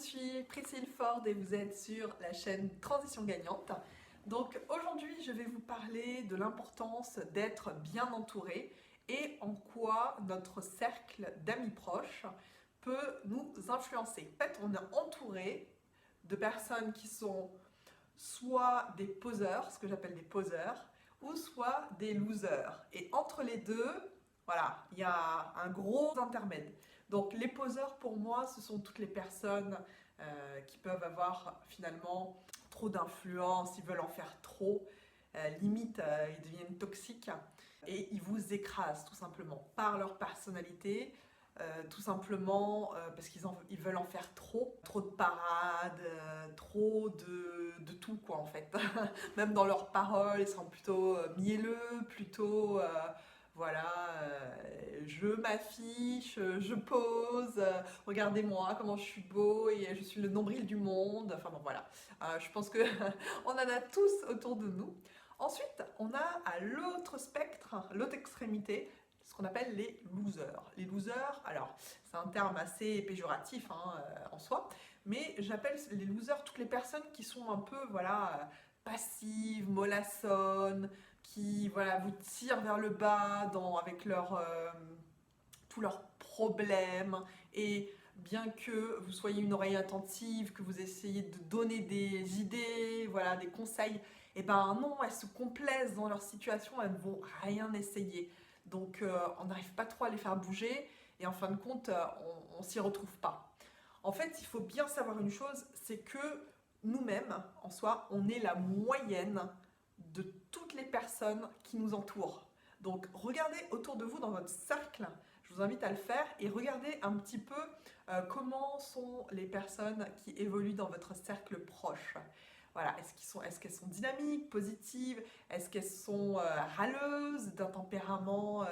suis Priscille Ford et vous êtes sur la chaîne Transition Gagnante. Donc aujourd'hui, je vais vous parler de l'importance d'être bien entouré et en quoi notre cercle d'amis proches peut nous influencer. En fait, on est entouré de personnes qui sont soit des poseurs, ce que j'appelle des poseurs, ou soit des losers. Et entre les deux, voilà, il y a un gros intermède. Donc les poseurs, pour moi, ce sont toutes les personnes qui peuvent avoir finalement trop d'influence, ils veulent en faire trop, limite ils deviennent toxiques et ils vous écrasent tout simplement par leur personnalité. Tout simplement parce ils veulent en faire trop. Trop de parades, trop de tout quoi en fait. Même dans leurs paroles, ils sont plutôt mielleux, plutôt voilà, je m'affiche, je pose, regardez-moi comment je suis beau et je suis le nombril du monde. Enfin bon voilà, je pense que on en a tous autour de nous. Ensuite, on a à l'autre spectre, l'autre extrémité, ce qu'on appelle les losers. Les losers, alors c'est un terme assez péjoratif en soi, mais j'appelle les losers toutes les personnes qui sont un peu voilà, passives, mollassonnes, qui voilà, vous tirent vers le bas avec tous leurs problèmes. Et bien que vous soyez une oreille attentive, que vous essayez de donner des idées, voilà, des conseils, et ben non, elles se complaisent dans leur situation, elles ne vont rien essayer. Donc on n'arrive pas trop à les faire bouger et en fin de compte, on ne s'y retrouve pas. En fait, il faut bien savoir une chose, c'est que nous-mêmes, en soi, on est la moyenne de toutes les personnes qui nous entourent. Donc regardez autour de vous dans votre cercle, je vous invite à le faire et regardez un petit peu comment sont les personnes qui évoluent dans votre cercle proche. Voilà, est-ce qu'elles sont dynamiques, positives? Est-ce qu'elles sont râleuses, d'un tempérament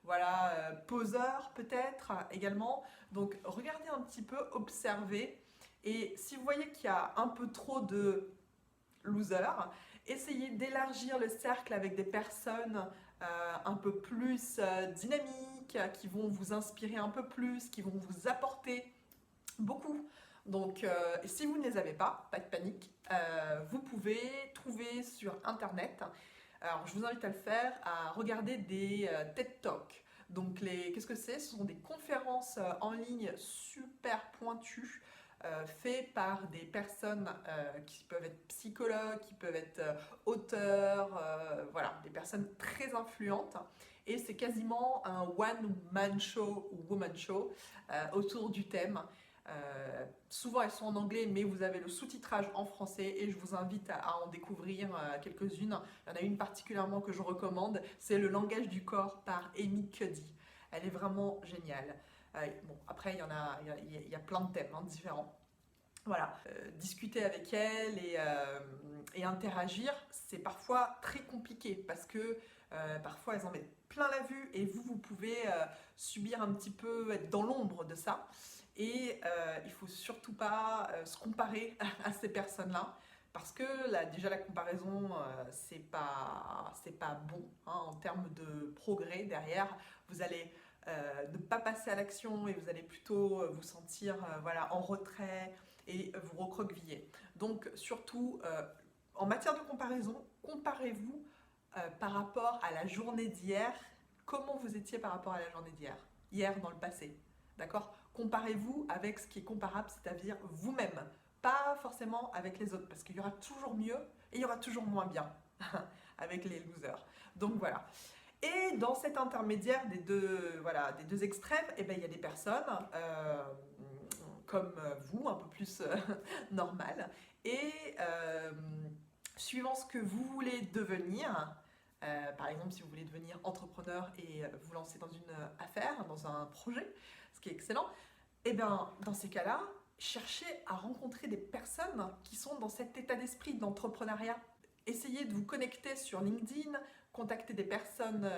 voilà, poseur peut-être également? Donc regardez un petit peu, observez. Et si vous voyez qu'il y a un peu trop de losers, essayez d'élargir le cercle avec des personnes un peu plus dynamiques, qui vont vous inspirer un peu plus, qui vont vous apporter beaucoup. Donc, si vous ne les avez pas de panique, vous pouvez trouver sur Internet. Alors, je vous invite à le faire, à regarder des TED Talks. Donc, qu'est-ce que c'est? Ce sont des conférences en ligne super pointues, faites par des personnes qui peuvent être psychologues, qui peuvent être auteurs, voilà, des personnes très influentes. Et c'est quasiment un one-man show ou woman show autour du thème. Souvent elles sont en anglais, mais vous avez le sous-titrage en français et je vous invite à en découvrir quelques-unes. Il y en a une particulièrement que je recommande, c'est Le langage du corps par Amy Cuddy. Elle est vraiment géniale. Bon, après, il y a plein de thèmes différents. Voilà, discuter avec elle et interagir, c'est parfois très compliqué parce que parfois elles en mettent plein la vue et vous pouvez subir un petit peu, être dans l'ombre de ça. Et il ne faut surtout pas se comparer à ces personnes-là parce que déjà la comparaison, c'est pas bon en termes de progrès derrière. Vous allez ne pas passer à l'action et vous allez plutôt vous sentir voilà, en retrait et vous recroqueviller. Donc surtout, en matière de comparaison, comparez-vous par rapport à la journée d'hier, comment vous étiez par rapport à la journée d'hier, hier dans le passé, d'accord? Comparez-vous avec ce qui est comparable, c'est-à-dire vous-même, pas forcément avec les autres, parce qu'il y aura toujours mieux et il y aura toujours moins bien avec les losers. Donc voilà. Et dans cet intermédiaire voilà, des deux extrêmes, eh ben, il y a des personnes comme vous, un peu plus normales. Et suivant ce que vous voulez devenir, par exemple si vous voulez devenir entrepreneur et vous lancer dans une affaire, dans un projet, ce qui est excellent, et bien dans ces cas-là, cherchez à rencontrer des personnes qui sont dans cet état d'esprit d'entrepreneuriat. Essayez de vous connecter sur LinkedIn, contacter des personnes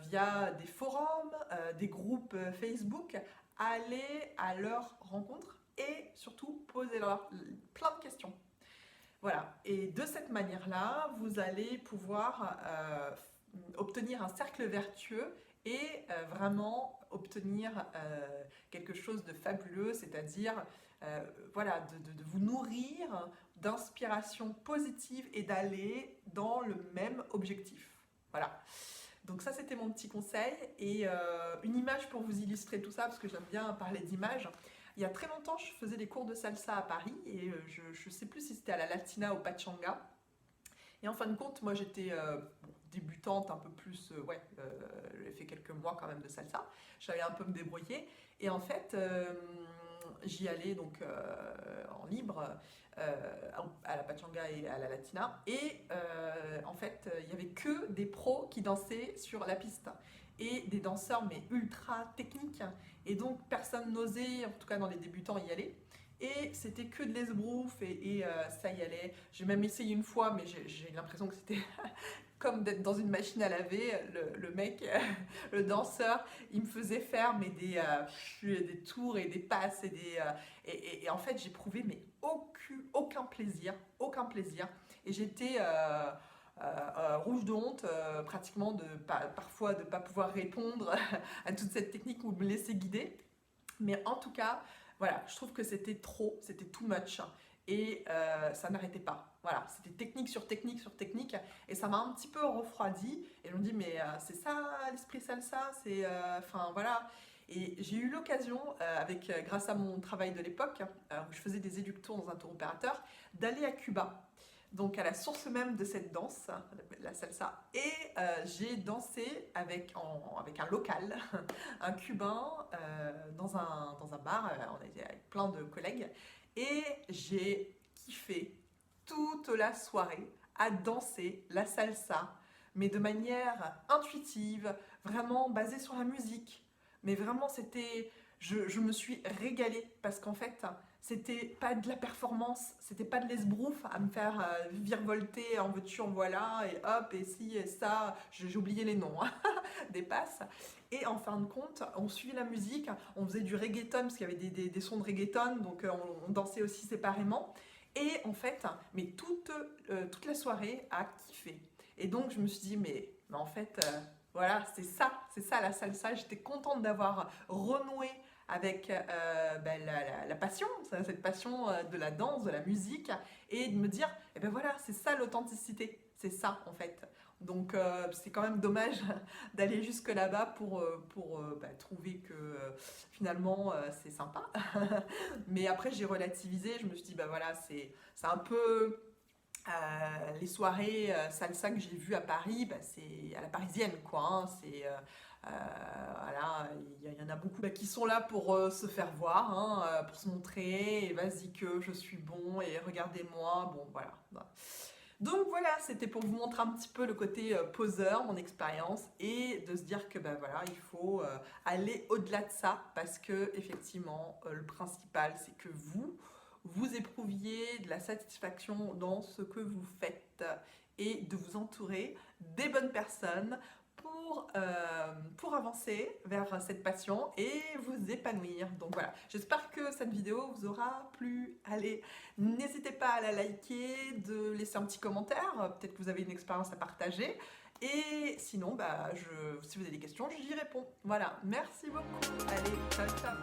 via des forums, des groupes Facebook, allez à leur rencontre et surtout posez-leur plein de questions. Voilà, et de cette manière-là, vous allez pouvoir obtenir un cercle vertueux et vraiment obtenir quelque chose de fabuleux, c'est-à-dire voilà, de vous nourrir d'inspiration positive et d'aller dans le même objectif. Voilà. Donc ça, c'était mon petit conseil. Et une image pour vous illustrer tout ça, parce que j'aime bien parler d'images. Il y a très longtemps, je faisais des cours de salsa à Paris et je ne sais plus si c'était à la Latina ou Pachanga. Et en fin de compte, moi j'étais débutante un peu plus, j'ai fait quelques mois quand même de salsa. J'avais un peu me débrouiller. Et en fait, j'y allais donc en libre à la Pachanga et à la Latina. Et en fait, il n'y avait que des pros qui dansaient sur la piste. Et des danseurs mais ultra techniques. Et donc personne n'osait, en tout cas dans les débutants, y aller. Et c'était que de l'esbrouf et ça y allait. J'ai même essayé une fois, mais j'ai l'impression que c'était comme d'être dans une machine à laver. Le mec, le danseur, il me faisait faire mais des tours et des passes et en fait j'éprouvais mais aucun plaisir, aucun plaisir. Et j'étais rouge de honte, pratiquement parfois de ne pas pouvoir répondre à toute cette technique ou me laisser guider. Mais en tout cas, voilà, je trouve que c'était trop, c'était too much. Et ça n'arrêtait pas. Voilà, c'était technique sur technique sur technique. Et ça m'a un petit peu refroidi. Et je me dis, mais c'est ça l'esprit salsa, c'est... Enfin, voilà. Et j'ai eu l'occasion, grâce à mon travail de l'époque, où je faisais des éducteurs dans un tour opérateur, d'aller à Cuba. Donc à la source même de cette danse, la salsa. Et j'ai dansé avec un local, un cubain, dans un bar. On était avec plein de collègues. Et j'ai kiffé toute la soirée à danser la salsa, mais de manière intuitive, vraiment basée sur la musique. Mais vraiment, je me suis régalée parce qu'en fait, c'était pas de la performance, c'était pas de l'esbrouf à me faire virevolter en veux-tu, en voilà, et hop, et ci, et ça, j'ai oublié les noms, hein, des passes. Et en fin de compte, on suivait la musique, on faisait du reggaeton, parce qu'il y avait des sons de reggaeton, donc on dansait aussi séparément. Et en fait, mais toute la soirée a kiffé. Et donc, je me suis dit, mais en fait, voilà, c'est ça la salsa. J'étais contente d'avoir renoué avec la passion, cette passion de la danse, de la musique, et de me dire, eh ben voilà, c'est ça l'authenticité, c'est ça en fait. Donc c'est quand même dommage d'aller jusque là-bas pour trouver que finalement c'est sympa. Mais après j'ai relativisé, je me suis dit, bah voilà, c'est un peu... les soirées salsa que j'ai vues à Paris, c'est à la parisienne quoi, hein, c'est... voilà, il y en a beaucoup qui sont là pour se faire voir, hein, pour se montrer, et vas-y que je suis bon, et regardez-moi, bon voilà. Donc voilà, c'était pour vous montrer un petit peu le côté poseur, mon expérience, et de se dire que voilà, il faut aller au-delà de ça, parce que effectivement, le principal, c'est que vous éprouviez de la satisfaction dans ce que vous faites, et de vous entourer des bonnes personnes pour avancer vers cette passion et vous épanouir. Donc voilà, j'espère que cette vidéo vous aura plu. Allez, n'hésitez pas à la liker, de laisser un petit commentaire, peut-être que vous avez une expérience à partager. Et sinon, si vous avez des questions, j'y réponds. Voilà, merci beaucoup. Allez, ciao, ciao.